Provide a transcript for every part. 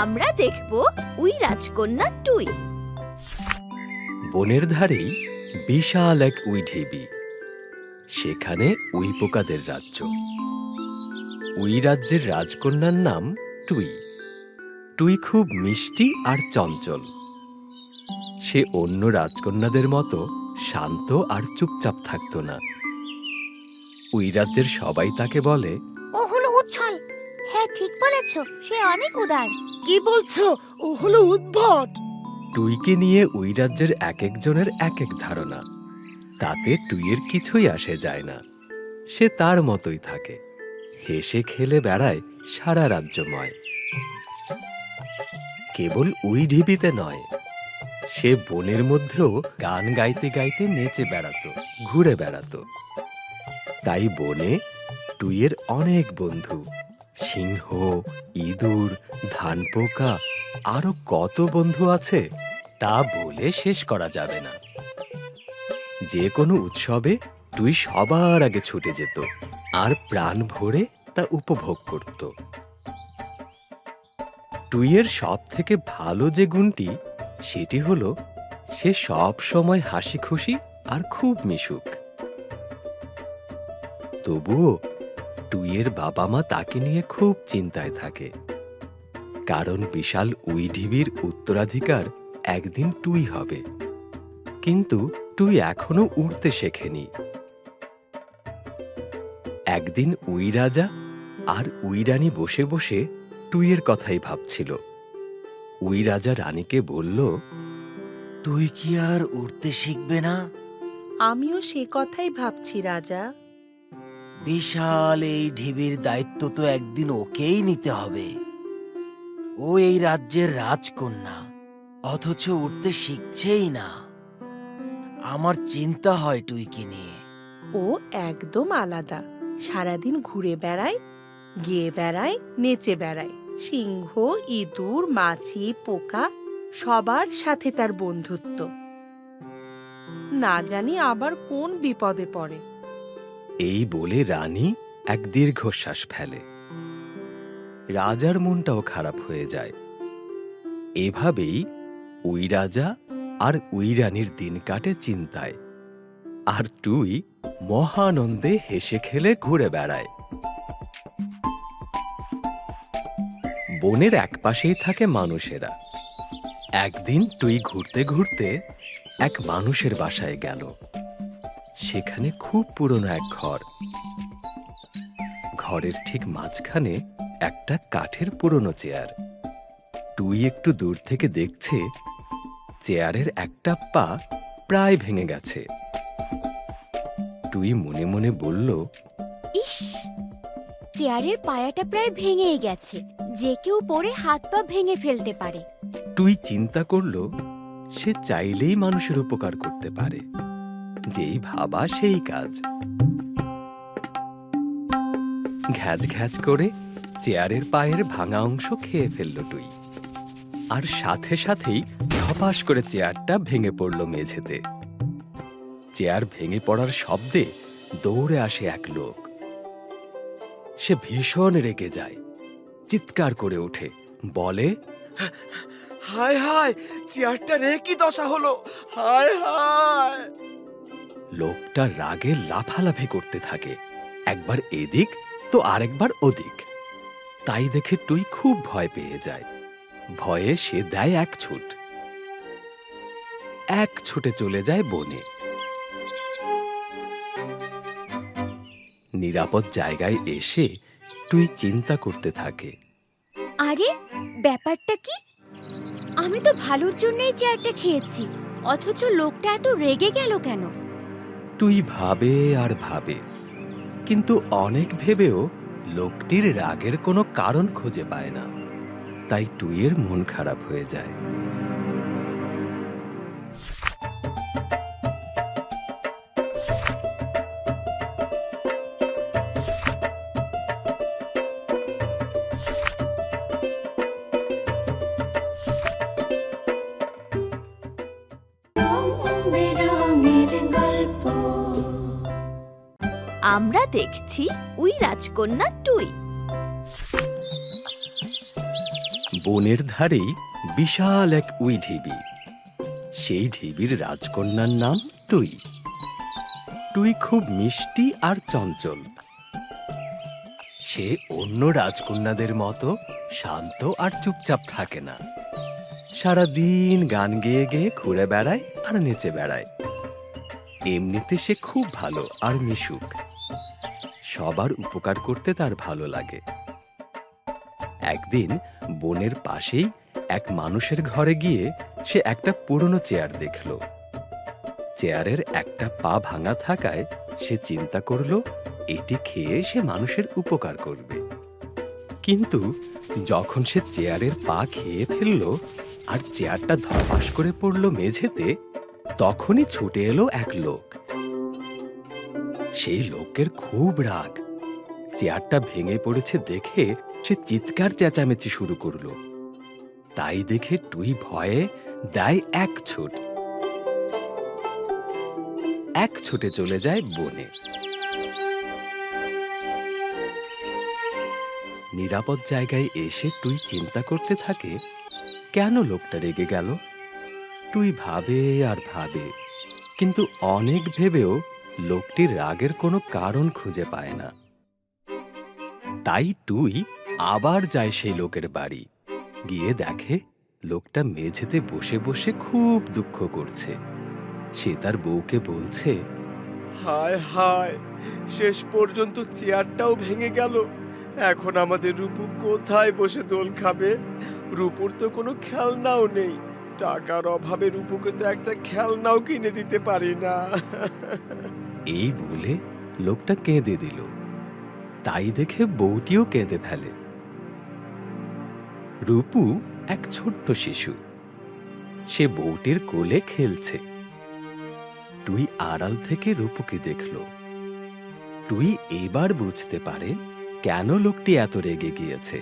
আমরা দেখব উই রাজকন্যা টুই। বনের ধারেই বিশাল এক উই ঢিবি। সেখানে উই পোকাদের রাজ্য। উই রাজ্যের রাজকন্যার নাম টুই। টুই খুব মিষ্টি আর চঞ্চল। সে অন্য রাজকন্যাদের মতো শান্ত আর চুপচাপ থাকত না। উই রাজ্যের সবাই তাকে বলে, ও হলো উচ্ছল। হ্যাঁ, ঠিক বলেছ, সে অনেক উদার। কি বলছো? ও হলো উদ্ভট। টুইকে নিয়ে উই রাজ্যের এক একজনের এক এক ধারণা। তাতে টুইয়ের কিছুই আসে যায় না। সে তার মতোই থাকে, হেসে খেলে বেড়ায় সারা রাজ্যময়। কেবল উই ঢিবিতে নয়, সে বনের মধ্যেও গান গাইতে গাইতে নেচে বেড়াতো, ঘুরে বেড়াতো। তাই বনে টুইয়ের অনেক বন্ধু, সিংহ, ইঁদুর, ধানপোকা, আরো কত বন্ধু আছে তা বলে শেষ করা যাবে না। যে কোনো উৎসবে টুই সবার আগে ছুটে যেত আর প্রাণ ভরে তা উপভোগ করত। টুইয়ের সব থেকে ভালো যে গুণটি, সেটি হলো সে সব সময় হাসি খুশি আর খুব মিশুক। তবুও টুইয়ের বাবা মা তাকে নিয়ে খুব চিন্তায় থাকে, কারণ বিশাল উই ঢিবির উত্তরাধিকার একদিন টুই হবে। কিন্তু টুই এখনো উড়তে শেখেনি। একদিন উই রাজা আর উই রানী বসে বসে টুইয়ের কথাই ভাবছিল। উই রাজা রানীকে বলল, তুই কি আর উড়তে শিখবে না? আমিও সে কথাই ভাবছি রাজা। বিশাল এই ঢিবির দায়িত্ব তো একদিন ওকেই নিতে হবে। ও এই রাজ্যের রাজকন্যা, অথচ উড়তে শিখছেই না। আমার চিন্তা হয় টুইকে নিয়ে। ও একদম আলাদা। সারাদিন ঘুরে বেড়ায়, গেয়ে বেড়ায়, নেচে বেড়ায়। সিংহ, ইঁদুর, মাছি, পোকা সবার সাথে তার বন্ধুত্ব। না জানি আবার কোন বিপদে পড়ে। এই বলে রানী এক দীর্ঘশ্বাস ফেলে। রাজার মনটাও খারাপ হয়ে যায়। এভাবেই উই রাজা আর উই রানীর দিন কাটে চিন্তায়, আর টুই মহানন্দে হেসে খেলে ঘুরে বেড়ায়। বনের একপাশেই থাকে মানুষেরা। একদিন টুই ঘুরতে ঘুরতে এক মানুষের বাসায় গেল। সেখানে খুব পুরনো এক ঘর। ঘরের ঠিক মাঝখানে একটা কাঠের পুরনো চেয়ার। টুই একটু দূর থেকে দেখছে চেয়ারের একটা পা প্রায় ভেঙে গেছে। টুই মনে মনে বলল, ইস, চেয়ারের পায়াটা প্রায় ভেঙেই গেছে। যে কেউ পড়ে হাত পা ভেঙে ফেলতে পারে। টুই চিন্তা করল সে চাইলেই মানুষের উপকার করতে পারে। যেই ভাবা সেই কাজ। ঘ্যাজ ঘ্যাজ করে চেয়ারের পায়ের ভাঙা অংশ খেয়ে ফেলল টুই। আর সাথে সাথেই ধপাস করে চেয়ারটা ভেঙে পড়ল মেঝেতে। চেয়ার ভেঙে পড়ার শব্দে দৌড়ে আসে এক লোক। সে ভীষণ রেগে যায়, চিৎকার করে ওঠে, বলে, হায় হায়, চেয়ারটা রে কি দশা হলো! হায় হায়! লোকটা রাগে লাফালাফি করতে থাকে, একবার এদিক তো আরেকবার ওদিক। তাই দেখে টুই খুব ভয় পেয়ে যায়। ভয়ে সে দেয় এক ছুটে চলে যায় বনে। নিরাপদ জায়গায় এসে টুই চিন্তা করতে থাকে, আরে, ব্যাপারটা কি? আমি তো ভালোর জন্যই চেয়ারটা খেয়েছি, অথচ লোকটা এত রেগে গেল কেন? টুই ভাবে আর ভাবে, কিন্তু অনেক ভেবেও লোকটির রাগের কোনো কারণ খুঁজে পায় না। তাই টুইয়ের মন খারাপ হয়ে যায়। আমরা দেখছি উই রাজকন্যা টুই। বনের ধারেই বিশাল এক উই ঢিবি। সেই ঢিবির রাজকন্যার নাম টুই। টুই খুব মিষ্টি আর চঞ্চল। সে অন্য রাজকন্যাদের মতো শান্ত আর চুপচাপ থাকে না। সারাদিন গান গেয়ে গেয়ে ঘুরে বেড়ায় আর নেচে বেড়ায়। এমনিতে সে খুব ভালো আর মিশুক। সবার উপকার করতে তার ভালো লাগে। একদিন বনের পাশেই এক মানুষের ঘরে গিয়ে সে একটা পুরনো চেয়ার দেখল। চেয়ারের একটা পা ভাঙা থাকায় সে চিন্তা করল এটি খেয়ে সে মানুষের উপকার করবে। কিন্তু যখন সে চেয়ারের পা খেয়ে ফেলল আর চেয়ারটা ধপাস করে পড়ল মেঝেতে, তখনই ছুটে এলো এক লোক। সেই লোকের খুব রাগ। চেয়ারটা ভেঙে পড়েছে দেখে সে চিৎকার চেঁচামেচি শুরু করলো। তাই দেখে টুই ভয়ে দেয় এক ছুটে চলে যায় বনে। নিরাপদ জায়গায় এসে টুই চিন্তা করতে থাকে কেন লোকটা রেগে গেল। টুই ভাবে আর ভাবে, কিন্তু অনেক ভেবেও লোকটির রাগের কোনো কারণ খুঁজে পায় না। তাই টুই আবার যায় সেই লোকের বাড়ি। গিয়ে দেখে লোকটা মেঝেতে বসে বসে খুব দুঃখ করছে। সে তার বউকে বলছে, হায় হায়, শেষ পর্যন্ত চেয়ারটাও ভেঙে গেল। এখন আমাদের রূপু কোথায় বসে দোল খাবে? রূপুর তো কোনো খেলনাও নেই। টাকার অভাবে রূপুকে তো একটা খেলনাও কিনে দিতে পারি না। এই বলে লোকটা কেঁদে দিল। তাই দেখে বউটিও কেঁদে ফেলে। রূপু এক ছোট্ট শিশু। সে বউটির কোলে খেলছে। টুই আড়াল থেকে রূপুকে দেখল। টুই এবার বুঝতে পারে কেন লোকটি এত রেগে গিয়েছে।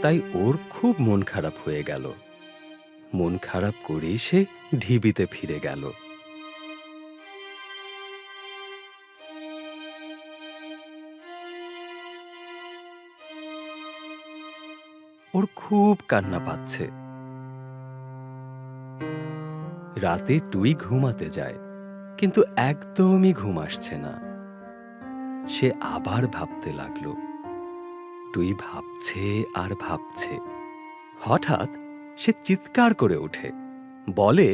তাই ওর খুব মন খারাপ হয়ে গেল। মন খারাপ করেই সে ঢিবিতে ফিরে গেল। ওর খুব কান্না পাচ্ছে। রাতে টুই ঘুমাতে যায়, কিন্তু একদমই ঘুম আসছে না। সে আবার ভাবতে লাগলো। টুই ভাবছে আর ভাবছে। হঠাৎ সে চিৎকার করে ওঠে, বলে,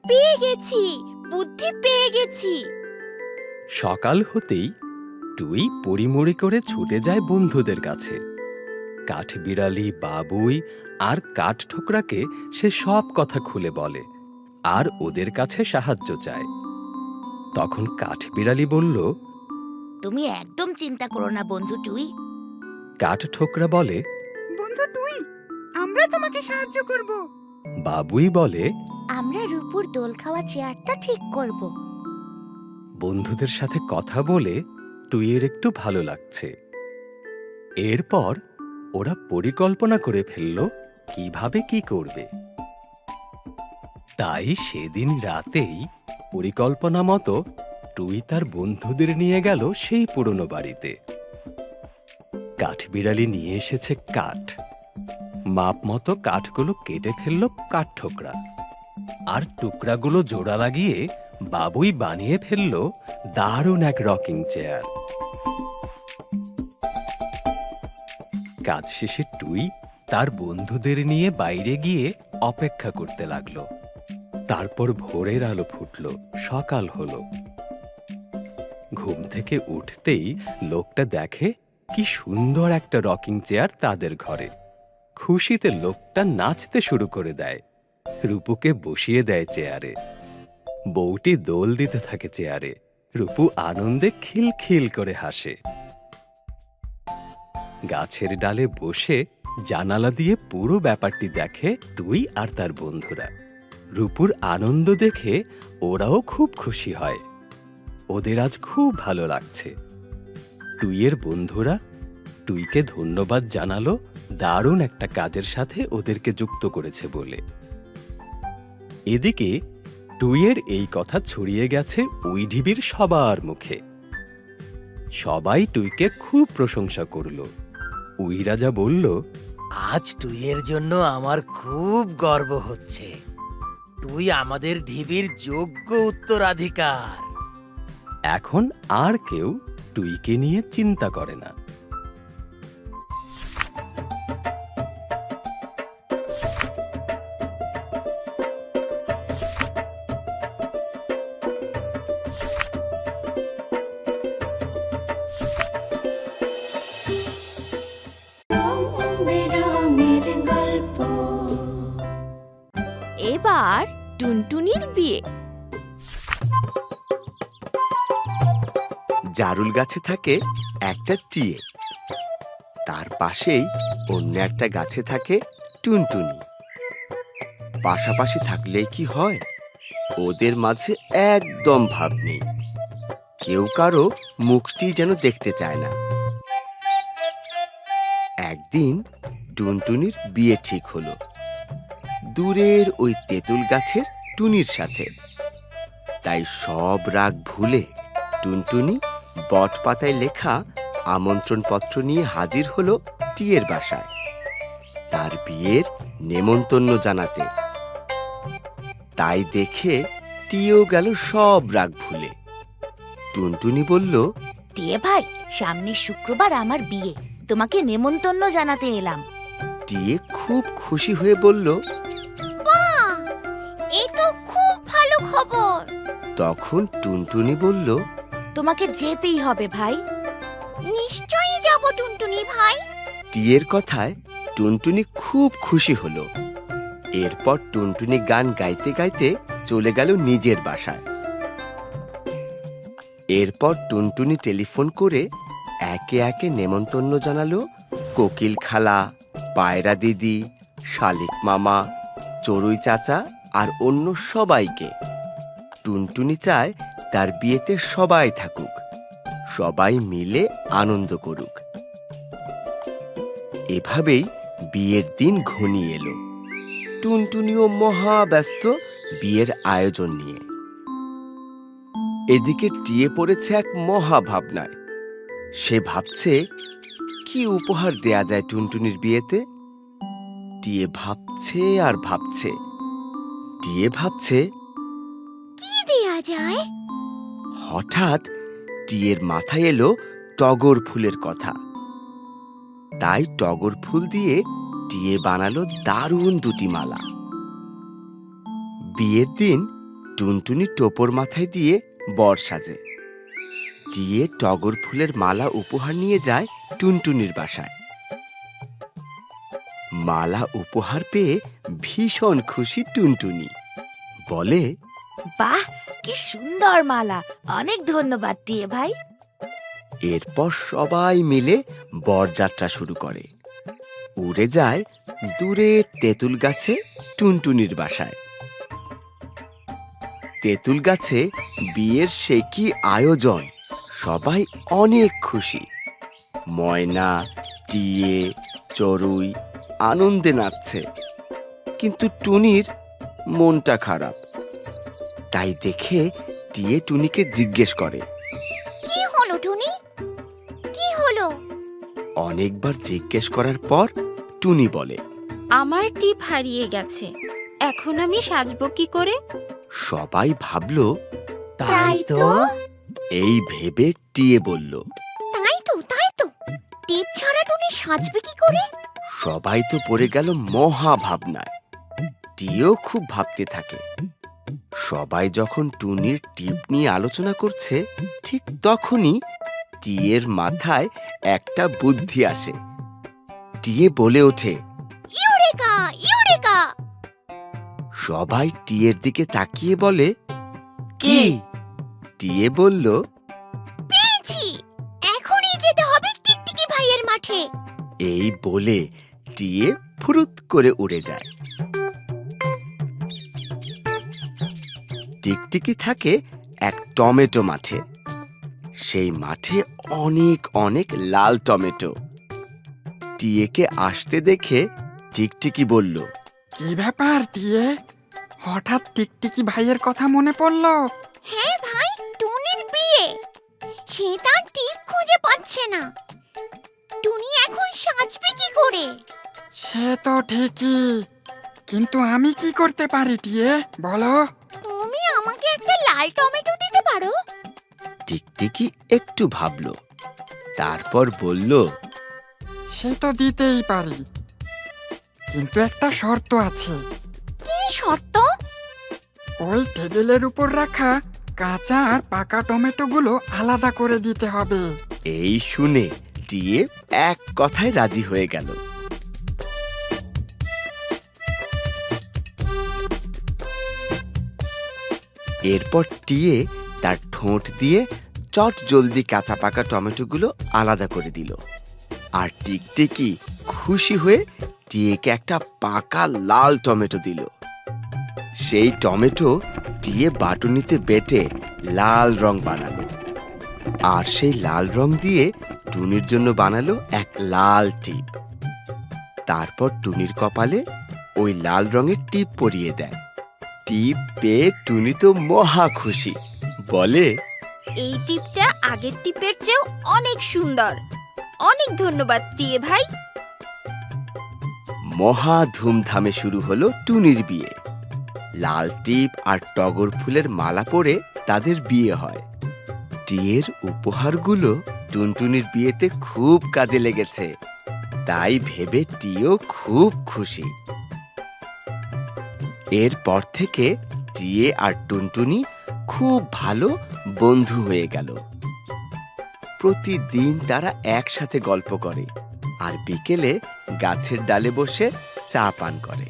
পেয়ে গেছি, বুদ্ধি পেয়ে গেছি। সকাল হতেই টুই পড়িমড়ি করে ছুটে যায় বন্ধুদের কাছে। কাঠবিড়ালি, বাবুই আর কাঠঠোকরাকে সে সব কথা খুলে বলে আর ওদের কাছে সাহায্য চায়। তখন কাঠবিড়ালি বলল, তুমি একদম চিন্তা করো না বন্ধু টুই। কাঠঠোকরা বলে, বন্ধু টুই, আমরা তোমাকে সাহায্য করব। বাবুই বলে, আমরা রূপুর দোল খাওয়া চেয়ারটা ঠিক করব। বন্ধুদের সাথে কথা বলে টুইয়ের একটু ভালো লাগছে। এরপর ওরা পরিকল্পনা করে ফেলল কিভাবে কি করবে। তাই সেদিন রাতেই পরিকল্পনা মতো টুই তার বন্ধুদের নিয়ে গেল সেই পুরনো বাড়িতে। কাঠবিড়ালি নিয়ে এসেছে কাঠ। মাপ মতো কাঠগুলো কেটে ফেলল কাঠঠোকরা, আর টুকরাগুলো জোড়া লাগিয়ে বাবুই বানিয়ে ফেলল দারুণ এক রকিং চেয়ার। কাজ শেষে টুই তার বন্ধুদের নিয়ে বাইরে গিয়ে অপেক্ষা করতে লাগলো। তারপর ভোরের আলো ফুটল, সকাল হলো। ঘুম থেকে উঠতেই লোকটা দেখে কি সুন্দর একটা রকিং চেয়ার তাদের ঘরে। খুশিতে লোকটা নাচতে শুরু করে দেয়। রূপুকে বসিয়ে দেয় চেয়ারে। বউটি দোল দিতে থাকে চেয়ারে। রূপু আনন্দে খিলখিল করে হাসে। গাছের ডালে বসে জানালা দিয়ে পুরো ব্যাপারটি দেখে টুই আর তার বন্ধুরা। রূপুর আনন্দ দেখে ওরাও খুব খুশি হয়। ওদের আজ খুব ভালো লাগছে। টুইয়ের বন্ধুরা টুইকে ধন্যবাদ জানালো দারুণ একটা কাজের সাথে ওদেরকে যুক্ত করেছে বলে। এদিকে টুইয়ের এই কথা ছড়িয়ে গেছে উই ঢিবির সবার মুখে। সবাই টুইকে খুব প্রশংসা করল। উই রাজা বলল, আজ টুইয়ের জন্য আমার খুব গর্ব হচ্ছে। তুই আমাদের ঢিবির যোগ্য উত্তরাধিকার। এখন আর কেউ টুইকে নিয়ে চিন্তা করে না। এবার টুনটুনির বিয়ে। জারুল গাছে থাকে একটা টিয়ে, তার পাশেই অন্য একটা গাছে থাকে টুনটুনি। পাশাপাশি থাকলেই কি হয়, ওদের মাঝে একদম ভাব নেই। কেউ কারো মুখটি যেন দেখতে চায় না। একদিন টুনটুনির বিয়ে ঠিক হলো দূরের ওই তেঁতুল গাছের টুনির সাথে। তাই সব রাগ ভুলে টুনটুনি বটপাতায় লেখা আমন্ত্রণপত্র নিয়ে হাজির হলো টিয়ের বাসায় তার বিয়ের নেমন্তন্ন জানাতে। তাই দেখে টিয়েও গেল সব রাগ ভুলে। টুনটুনি বলল, টিয়ে ভাই, সামনের শুক্রবার আমার বিয়ে, তোমাকে নেমন্তন্ন জানাতে এলাম। টিয়ে খুব খুশি হয়ে বলল। এ তো খুব ভালো খবর। তখন টুনটুনি বলল, তোমাকে যেতেই হবে ভাই। নিশ্চয়ই যাব টুনটুনি ভাই। টিয়ের কথায় টুনটুনি খুব খুশি হলো। এরপর টুনটুনি গান গাইতে গাইতে চলে গেল নিজের বাসায়। এরপর টুনটুনি টেলিফোন করে একে একে নেমন্তন্ন জানালো কোকিল খালা, পায়রা দিদি, শালিক মামা, চড়ুই চাচা আর অন্য সবাইকে। টুনটুনি চায় তার বিয়েতে সবাই থাকুক, সবাই মিলে আনন্দ করুক। এভাবেই বিয়ের দিন ঘনিয়ে এলো। টুনটুনিও মহা ব্যস্ত বিয়ের আয়োজন নিয়ে। এদিকে টিয়ে পড়েছে এক মহা ভাবনায়। সে ভাবছে কি উপহার দেয়া যায় টুনটুনির বিয়েতে। টিয়ে ভাবছে আর ভাবছে। টিয়ে ভাবছে কি দেয়া যায়? হঠাৎ টিয়ের মাথায় এলো টগর ফুলের কথা। তাই টগর ফুল দিয়ে টিয়ে বানালো দারুণ দুটি মালা। বিয়ের দিন টুনটুনি টোপর মাথায় দিয়ে বর সাজে। টিয়ে টগর ফুলের মালা উপহার নিয়ে যায় টুনটুনির বাসায়। মালা উপহার পেয়ে ভীষণ খুশি টুনটুনি। বলে, বাহ, কি সুন্দর মালা, অনেক ধন্যবাদ টিয়ে ভাই। এরপর সবাই মিলে বরযাত্রা শুরু করে। উড়ে যায় দূরের তেঁতুল গাছে টুনটুনির বাসায়। তেঁতুল গাছে বিয়ের সে কি আয়োজন, সবাই অনেক খুশি। ময়না, টিয়ে, চড়ুই আনন্দে নাচছে, কিন্তু টুনির মনটা খারাপ। তাই দেখে টিয়ে টুনিকে জিজ্ঞেস করে, কি হলো টুনি? কি হলো? অনেকবার জিজ্ঞেস করার পর টুনি বলে, আমার টিপ হারিয়ে গেছে, এখন আমি সাজবো কি করে? সবাই ভাবল। তাই তো। এই ভেবে টিয়ে বলল, তাই তো টিপ ছাড়া টুনি সাজবে কি করে? সবাই তো পড়ে গেল মহা ভাবনায়। টিয়েও খুব ভাবতে থাকে। সবাই যখন টুনির টিপ নিয়ে আলোচনা করছে, ঠিক তখনই টিয়ের মাথায় একটা বুদ্ধি আসে। টিয়ে বলে ওঠে, ইউরেকা ইউরেকা! সবাই টিয়ের দিকে তাকিয়ে বলে, কি? টিয়ে বলল, পেয়েছি, এখনই যেতে হবে টিকটিকি ভাইয়ের মাঠে। এই বলে টিয়ে ফুরুত করে উড়ে যায়। টিকটিকি থাকে এক টমেটো মাঠে। সেই মাঠে অনেক অনেক লাল টমেটো। টিয়েকে আসতে দেখে টিকটিকি বলল, কি ব্যাপার টিয়ে? হঠাৎ টিকটিকি ভাইয়ের কথা মনে পড়লো? হ্যাঁ ভাই, টুনির বিয়ে। সে তার টিপ খুঁজে পাচ্ছে না। টুনি এখন সাজবে কি করে? সে তো ঠিকই, কিন্তু আমি কি করতে পারি টিয়ে বলো? তুমি আমাকে একটা লাল টমেটো দিতে পারো? টিকটিকি একটু ভাবলো, তারপর বলল, সে তো দিতেই পারি, কিন্তু একটা শর্ত আছে। কি শর্ত? ওই টেবিলের উপর রাখা কাঁচা আর পাকা টমেটোগুলো আলাদা করে দিতে হবে। এই শুনে টিয়ে এক কথায় রাজি হয়ে গেল। এরপর টিয়ে তার ঠোঁট দিয়ে চট জলদি কাঁচা পাকা টমেটোগুলো আলাদা করে দিল। আর টিকটিকি খুশি হয়ে টিয়েকে একটা পাকা লাল টমেটো দিল। সেই টমেটো টিয়ে বাটুনিতে বেটে লাল রং বানালো, আর সেই লাল রং দিয়ে টুনির জন্য বানালো এক লাল টিপ। তারপর টুনির কপালে ওই লাল রঙের টিপ পরিয়ে দেয়। টিপ পেয়ে টুনি তো মহা খুশি, বলে, এই টিপটা আগের টিপের চেয়েও অনেক সুন্দর। অনেক ধন্যবাদ টিয়ে ভাই। মহা ধুমধামে শুরু হলো টুনির বিয়ে। লাল টিপ আর টগর ফুলের মালা পরে তাদের বিয়ে হয়। টিয়ের উপহারগুলো টুনটুনির বিয়েতে খুব কাজে লেগেছে, তাই ভেবে টিও খুব খুশি। এরপর থেকে টিয়ে আর টুনটুনি খুব ভালো বন্ধু হয়ে গেল। প্রতিদিন তারা একসাথে গল্প করে আর বিকেলে গাছের ডালে বসে চা পান করে।